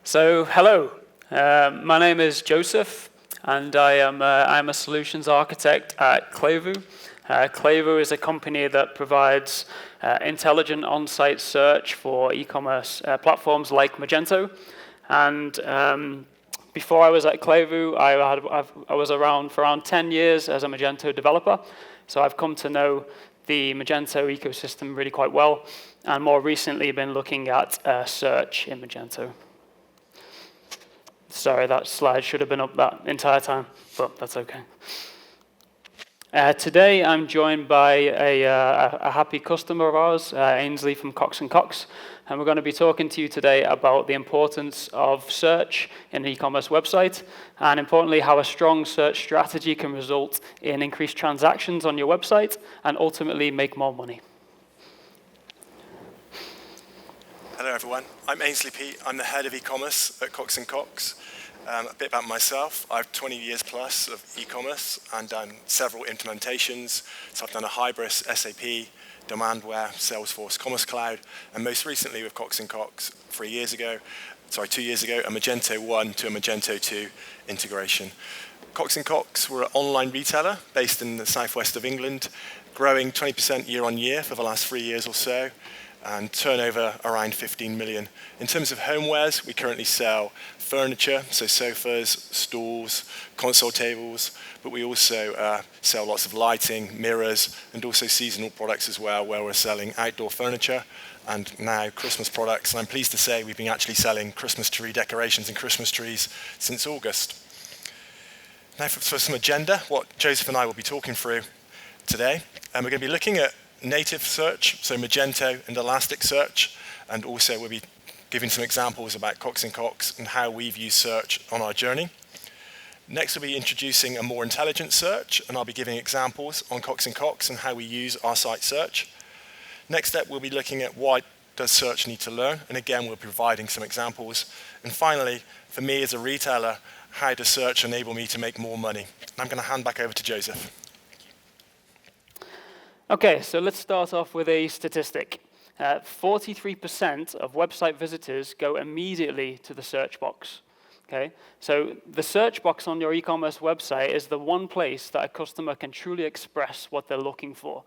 So, hello. My name is Joseph, and I'm a solutions architect at Klevu. Klevu is a company that provides intelligent on-site search for e-commerce platforms like Magento. And before I was at Klevu, I was around for around 10 years as a Magento developer. So I've come to know the Magento ecosystem really quite well, and more recently been looking at search in Magento. Sorry, that slide should have been up that entire time, but that's okay. Today, I'm joined by a happy customer of ours, Aynsley from Cox & Cox, and we're going to be talking to you today about the importance of search in an e-commerce website, and importantly, how a strong search strategy can result in increased transactions on your website and ultimately make more money. Hello everyone, I'm Aynsley Peet. I'm the head of e-commerce at Cox & Cox. A bit about myself, I have 20 years plus of e-commerce and done several implementations. So I've done a Hybris, SAP, Demandware, Salesforce, Commerce Cloud, and most recently with Cox & Cox 2 years ago, a Magento 1 to a Magento 2 integration. Cox & Cox, we're an online retailer based in the southwest of England, growing 20% year on year for the last 3 years or so, and turnover around 15 million. In terms of homewares, we currently sell furniture, so sofas, stools, console tables, but we also sell lots of lighting, mirrors, and also seasonal products as well, where we're selling outdoor furniture and now Christmas products. And I'm pleased to say we've been actually selling Christmas tree decorations and Christmas trees since August. Now for some agenda, what Joseph and I will be talking through today, and we're going to be looking at native search, so Magento and Elasticsearch, and also we'll be giving some examples about Cox & Cox and how we've used search on our journey. Next, we'll be introducing a more intelligent search, and I'll be giving examples on Cox & Cox and how we use our site search. Next step, we'll be looking at why does search need to learn, and again, we'll be providing some examples. And finally, for me as a retailer, how does search enable me to make more money? And I'm going to hand back over to Joseph. Okay, so let's start off with a statistic. 43% of website visitors go immediately to the search box. Okay, so the search box on your e-commerce website is the one place that a customer can truly express what they're looking for.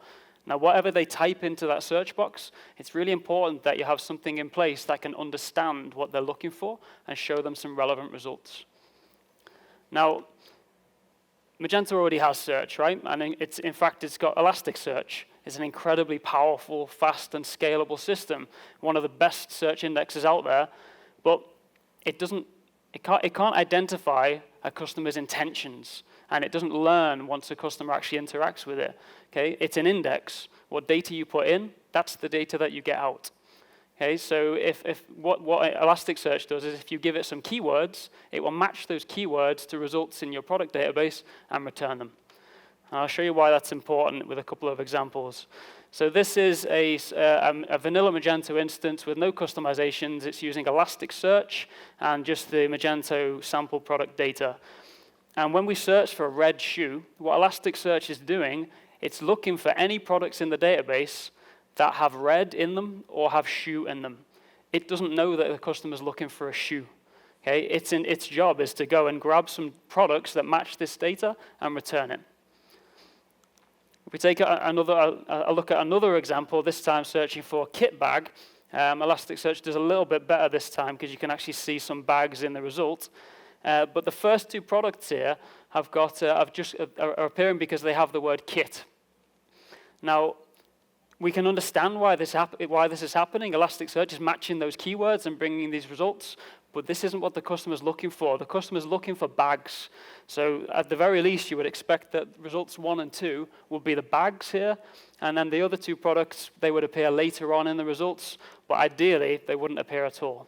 Now, whatever they type into that search box, it's really important that you have something in place that can understand what they're looking for and show them some relevant results. Now, Magento already has search, right? And in fact, it's got Elasticsearch. It's an incredibly powerful, fast, and scalable system. One of the best search indexes out there, but it can't identify a customer's intentions, and it doesn't learn once a customer actually interacts with it. Okay, it's an index. What data you put in, that's the data that you get out. Okay, so what Elasticsearch does is if you give it some keywords, it will match those keywords to results in your product database and return them. And I'll show you why that's important with a couple of examples. So this is a vanilla Magento instance with no customizations. It's using Elasticsearch and just the Magento sample product data. And when we search for a red shoe, what Elasticsearch is doing, it's looking for any products in the database that have red in them or have shoe in them. It doesn't know that the customer's looking for a shoe. Okay? Its job is to go and grab some products that match this data and return it. If we take a look at another example, this time searching for a kit bag, Elasticsearch does a little bit better this time because you can actually see some bags in the result. But the first two products here are appearing because they have the word kit. Now, we can understand why this is happening. Elasticsearch is matching those keywords and bringing these results, but this isn't what the customer's looking for. The customer's looking for bags. So at the very least, you would expect that results 1 and 2 will be the bags here, and then the other two products, they would appear later on in the results, but ideally, they wouldn't appear at all.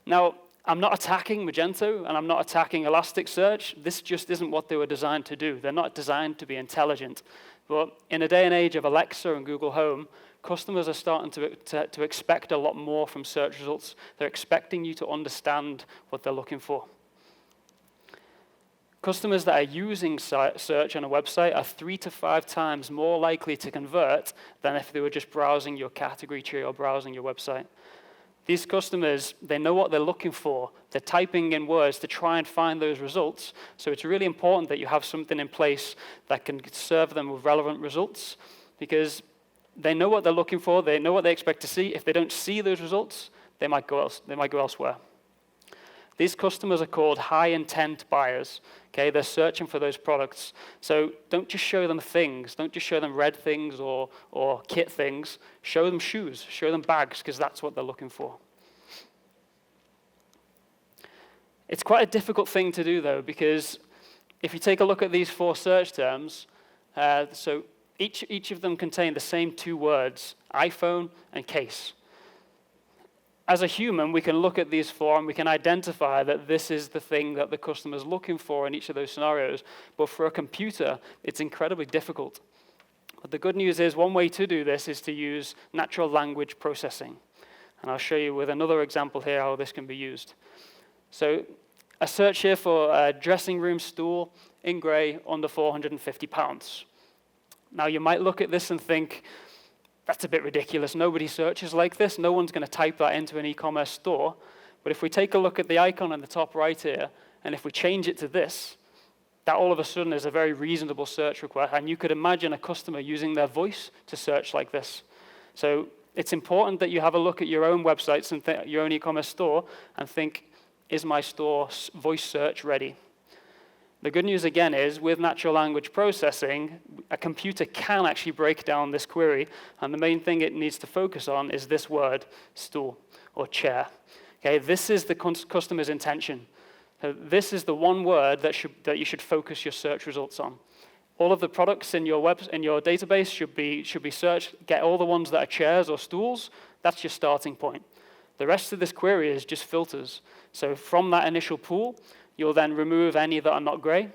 Now, I'm not attacking Magento, and I'm not attacking Elasticsearch. This just isn't what they were designed to do. They're not designed to be intelligent. But in a day and age of Alexa and Google Home, customers are starting to expect a lot more from search results. They're expecting you to understand what they're looking for. Customers that are using search on a website are 3 to 5 times more likely to convert than if they were just browsing your category tree or browsing your website. These customers, they know what they're looking for. They're typing in words to try and find those results. So it's really important that you have something in place that can serve them with relevant results, because they know what they're looking for. They know what they expect to see. If they don't see those results, they might go elsewhere. These customers are called high-intent buyers. Okay, they're searching for those products. So don't just show them things. Don't just show them red things or kit things. Show them shoes. Show them bags, because that's what they're looking for. It's quite a difficult thing to do, though, because if you take a look at these 4 search terms, so each of them contain the same 2 words, iPhone and case. As a human, we can look at these 4 and we can identify that this is the thing that the customer is looking for in each of those scenarios. But for a computer, it's incredibly difficult. But the good news is one way to do this is to use natural language processing. And I'll show you with another example here how this can be used. So a search here for a dressing room stool in grey under £450. Now, you might look at this and think, that's a bit ridiculous. Nobody searches like this. No one's going to type that into an e-commerce store. But if we take a look at the icon in the top right here, and if we change it to this, that all of a sudden is a very reasonable search request. And you could imagine a customer using their voice to search like this. So it's important that you have a look at your own websites and your own e-commerce store and think, is my store voice search ready? The good news, again, is with natural language processing, a computer can actually break down this query, and the main thing it needs to focus on is this word, stool or chair. Okay, this is the customer's intention. So this is the one word that you should focus your search results on. All of the products in your database should be searched. Get all the ones that are chairs or stools. That's your starting point. The rest of this query is just filters. So from that initial pool, you'll then remove any that are not grey.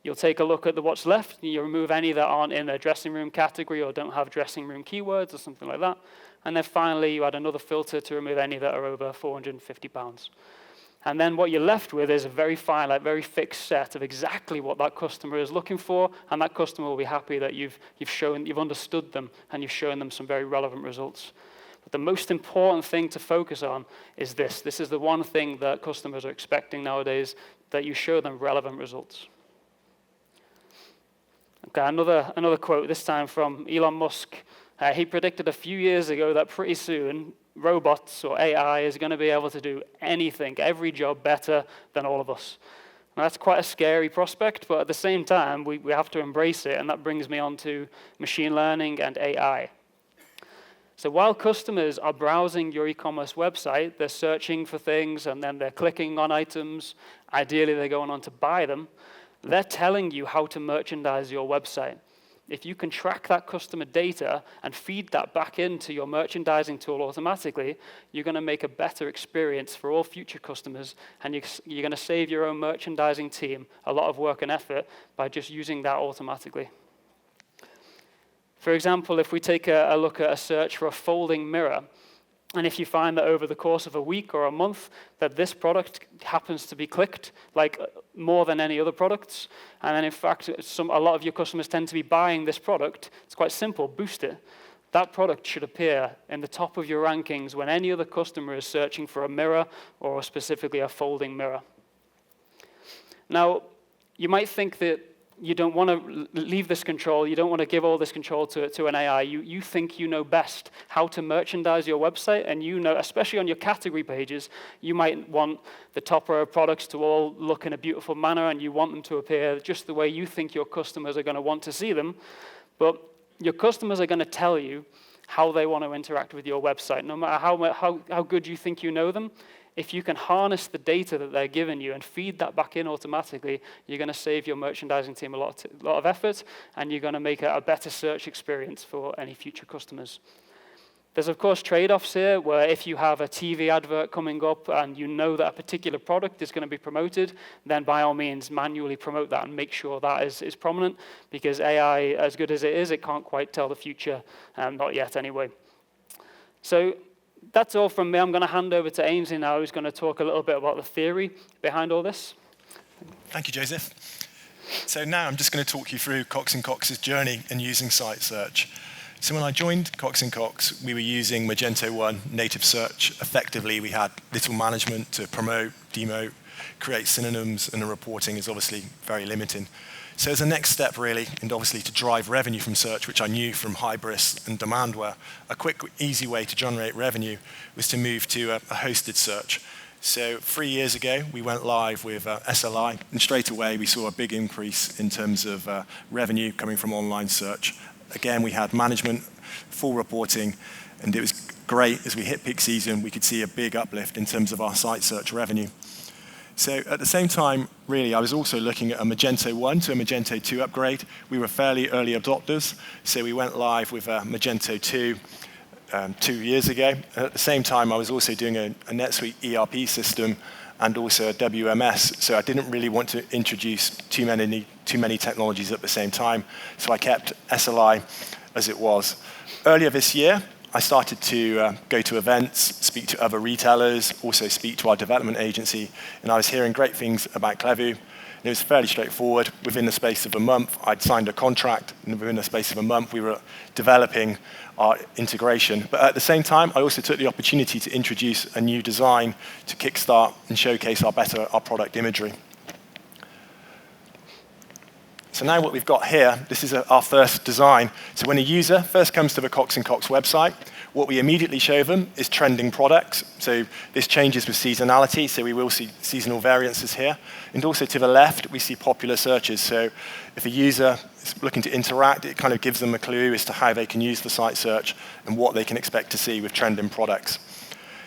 You'll take a look at what's left. You remove any that aren't in a dressing room category or don't have dressing room keywords or something like that. And then finally, you add another filter to remove any that are over £450. And then what you're left with is a very finite, very fixed set of exactly what that customer is looking for, and that customer will be happy that you've understood them and you've shown them some very relevant results. But the most important thing to focus on is this. This is the one thing that customers are expecting nowadays, that you show them relevant results. Okay, another quote, this time from Elon Musk. He predicted a few years ago that pretty soon robots or AI is going to be able to do anything, every job better than all of us. Now, that's quite a scary prospect, but at the same time, we have to embrace it, and that brings me on to machine learning and AI. So while customers are browsing your e-commerce website, they're searching for things and then they're clicking on items, ideally they're going on to buy them, they're telling you how to merchandise your website. If you can track that customer data and feed that back into your merchandising tool automatically, you're going to make a better experience for all future customers, and you're going to save your own merchandising team a lot of work and effort by just using that automatically. For example, if we take a look at a search for a folding mirror, and if you find that over the course of a week or a month that this product happens to be clicked like more than any other products, and then in fact a lot of your customers tend to be buying this product, it's quite simple, boost it. That product should appear in the top of your rankings when any other customer is searching for a mirror or specifically a folding mirror. Now, you might think that you don't want to leave this control. You don't want to give all this control to an AI. You think you know best how to merchandise your website, and you know, especially on your category pages, you might want the top row of products to all look in a beautiful manner, and you want them to appear just the way you think your customers are going to want to see them. But your customers are going to tell you how they want to interact with your website, no matter how good you think you know them. If you can harness the data that they're giving you and feed that back in automatically, you're going to save your merchandising team a lot of effort, and you're going to make a better search experience for any future customers. There's, of course, trade-offs here, where if you have a TV advert coming up and you know that a particular product is going to be promoted, then by all means, manually promote that and make sure that is prominent, because AI, as good as it is, it can't quite tell the future, not yet anyway. So that's all from me. I'm going to hand over to Aynsley now, who's going to talk a little bit about the theory behind all this. Thank you, Joseph. So now I'm just going to talk you through Cox & Cox's journey in using site search. So when I joined Cox & Cox, we were using Magento 1 native search. Effectively, we had little management to promote, demote, create synonyms, and the reporting is obviously very limiting. So as a next step, really, and obviously to drive revenue from search, which I knew from Hybris and Demandware, a quick, easy way to generate revenue was to move to a hosted search. So 3 years ago, we went live with SLI, and straight away we saw a big increase in terms of revenue coming from online search. Again, we had management, full reporting, and it was great. As we hit peak season, we could see a big uplift in terms of our site search revenue. So at the same time, really, I was also looking at a Magento 1 to a Magento 2 upgrade. We were fairly early adopters, so we went live with Magento 2 2 years ago. At the same time, I was also doing a NetSuite ERP system and also a WMS, so I didn't really want to introduce too many technologies at the same time, so I kept SLI as it was. Earlier this year, I started to go to events, speak to other retailers, also speak to our development agency, and I was hearing great things about Klevu. And it was fairly straightforward. Within the space of a month, I'd signed a contract, and within the space of a month, we were developing our integration. But at the same time, I also took the opportunity to introduce a new design to kickstart and showcase our product imagery. So now what we've got here, this is our first design. So when a user first comes to the Cox & Cox website, what we immediately show them is trending products. So this changes with seasonality, so we will see seasonal variances here. And also to the left, we see popular searches. So if a user is looking to interact, it kind of gives them a clue as to how they can use the site search and what they can expect to see with trending products.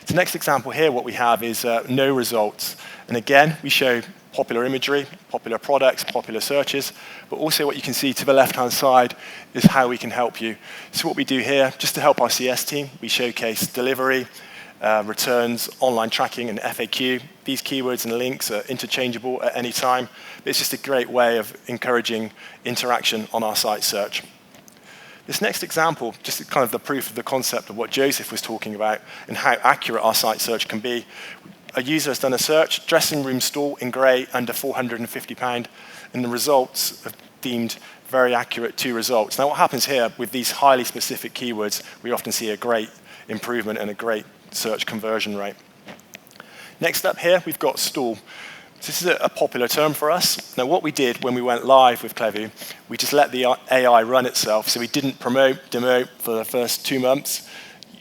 The next example here, what we have is no results. And again, we show popular imagery, popular products, popular searches, but also what you can see to the left-hand side is how we can help you. So what we do here, just to help our CS team, we showcase delivery, returns, online tracking, and FAQ. These keywords and links are interchangeable at any time, but it's just a great way of encouraging interaction on our site search. This next example, just kind of the proof of the concept of what Joseph was talking about and how accurate our site search can be. A user has done a search, dressing room stall in grey, under £450, and the results are deemed very accurate to results. Now what happens here with these highly specific keywords, we often see a great improvement and a great search conversion rate. Next up here, we've got stall. This is a popular term for us. Now what we did when we went live with Klevu, we just let the AI run itself. So we didn't promote, demote for the first 2 months.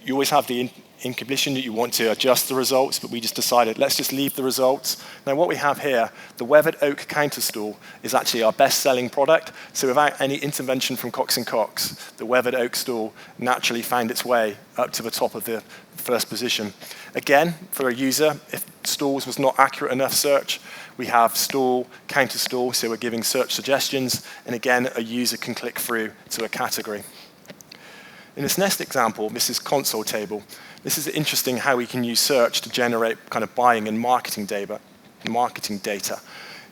You always have the incognition that you want to adjust the results, but we just decided, let's just leave the results. Now what we have here, the weathered oak counter stool is actually our best-selling product. So without any intervention from Cox & Cox, the weathered oak stool naturally found its way up to the top of the first position. Again, for a user, if stalls was not accurate enough search, we have stall, counter stall, so we're giving search suggestions, and again, a user can click through to a category. In this next example, this is console table. This is interesting how we can use search to generate kind of buying and marketing data.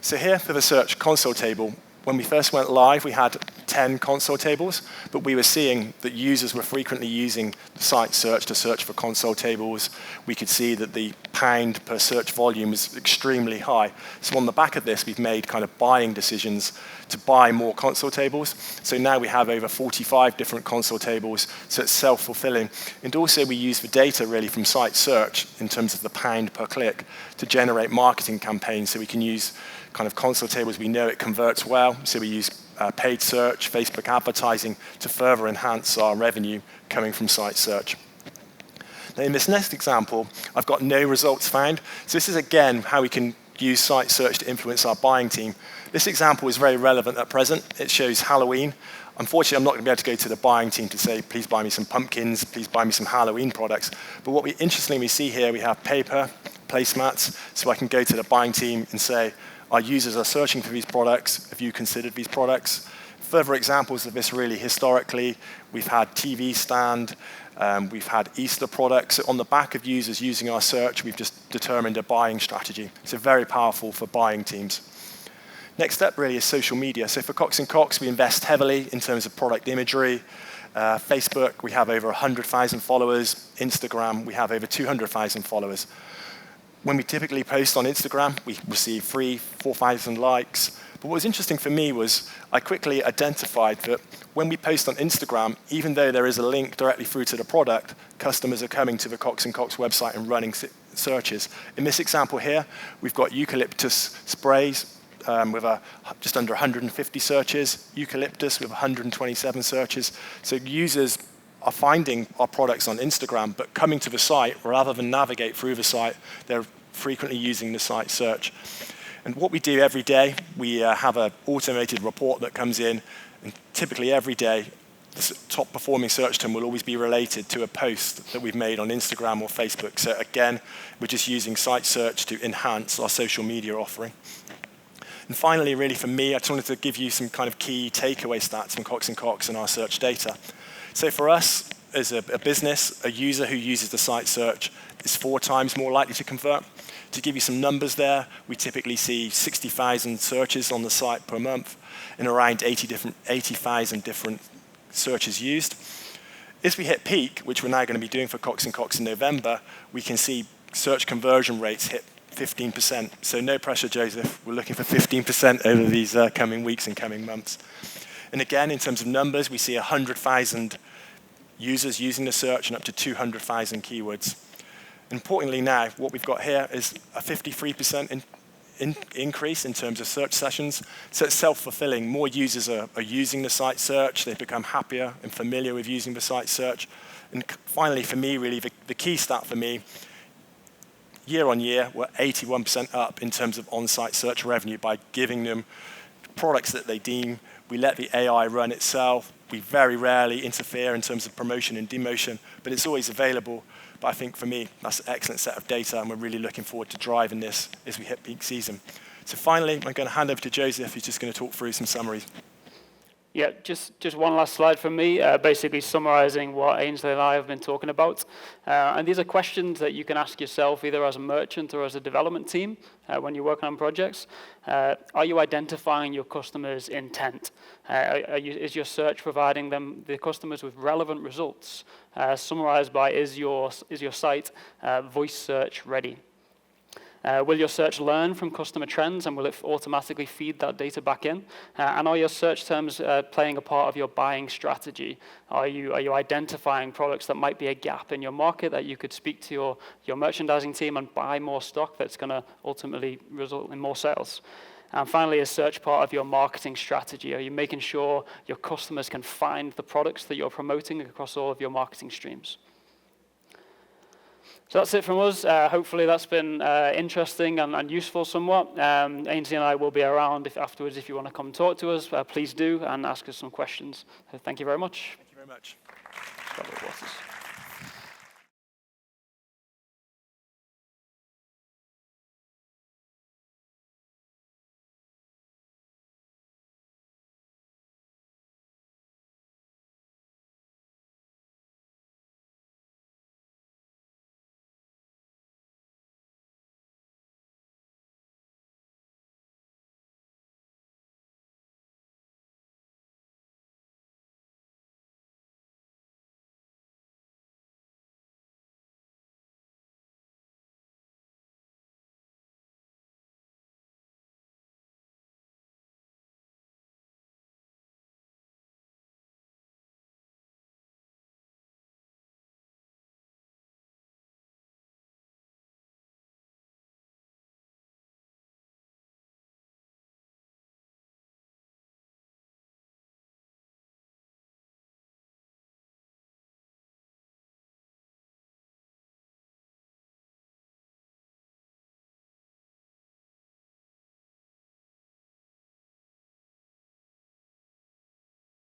So here for the search console table, when we first went live, we had 10 console tables, but we were seeing that users were frequently using the site search to search for console tables. We could see that the pound per search volume was extremely high. So on the back of this, we've made kind of buying decisions to buy more console tables. So now we have over 45 different console tables, so it's self-fulfilling. And also we use the data really from site search in terms of the pound per click to generate marketing campaigns, so we can use kind of console tables. We know it converts well, so we use paid search, Facebook advertising to further enhance our revenue coming from site search. Now in this next example, I've got no results found. So this is again how we can use site search to influence our buying team. This example is very relevant at present. It shows Halloween. Unfortunately, I'm not going to be able to go to the buying team to say, please buy me some pumpkins, please buy me some Halloween products. But what we interestingly see here, we have paper, placemats, so I can go to the buying team and say, our users are searching for these products. Have you considered these products? Further examples of this really historically, we've had TV stand, we've had Easter products. So on the back of users using our search, we've just determined a buying strategy. So very powerful for buying teams. Next step really is social media. So for Cox & Cox, we invest heavily in terms of product imagery. Facebook, we have over 100,000 followers. Instagram, we have over 200,000 followers. When we typically post on Instagram, we receive 3,000 to 4,000 likes. But what was interesting for me was I quickly identified that when we post on Instagram, even though there is a link directly through to the product, customers are coming to the Cox & Cox website and running searches. In this example here, we've got eucalyptus sprays with just under 150 searches, eucalyptus with 127 searches. So users are finding our products on Instagram, but coming to the site, rather than navigate through the site, they're frequently using the site search. And what we do every day, we have an automated report that comes in, and typically every day, the top performing search term will always be related to a post that we've made on Instagram or Facebook. So again, we're just using site search to enhance our social media offering. And finally, really for me, I just wanted to give you some kind of key takeaway stats from Cox & Cox and our search data. So for us, as a business, a user who uses the site search is 4 times more likely to convert. To give you some numbers there, we typically see 60,000 searches on the site per month and around 80,000 different searches used. As we hit peak, which we're now going to be doing for Cox & Cox in November, we can see search conversion rates hit 15%. So no pressure, Joseph. We're looking for 15% over these coming weeks and coming months. And again, in terms of numbers, we see 100,000 users using the search and up to 200,000 keywords. Importantly now, what we've got here is a 53% increase in terms of search sessions. So it's self-fulfilling. More users are using the site search. They've become happier and familiar with using the site search. And finally, for me, really, the key stat for me, year on year, we're 81% up in terms of on-site search revenue by giving them products that they deem. We let the AI run itself. We very rarely interfere in terms of promotion and demotion, but it's always available. But I think for me, that's an excellent set of data, and we're really looking forward to driving this as we hit peak season. So finally, I'm going to hand over to Joseph, who's just going to talk through some summaries. Yeah, just one last slide from me, basically summarizing what Aynsley and I have been talking about. And these are questions that you can ask yourself either as a merchant or as a development team when you're working on projects. Are you identifying your customers' intent? Is your search providing the customers with relevant results? Summarized by, is your site voice search ready? Will your search learn from customer trends, and will it automatically feed that data back in? And are your search terms playing a part of your buying strategy? Are you identifying products that might be a gap in your market that you could speak to your merchandising team and buy more stock that's going to ultimately result in more sales? And finally, is search part of your marketing strategy? Are you making sure your customers can find the products that you're promoting across all of your marketing streams? So that's it from us. Hopefully that's been interesting and useful somewhat. Aynsley and I will be around afterwards if you want to come talk to us. Please do and ask us some questions. Thank you very much. Thank you very much.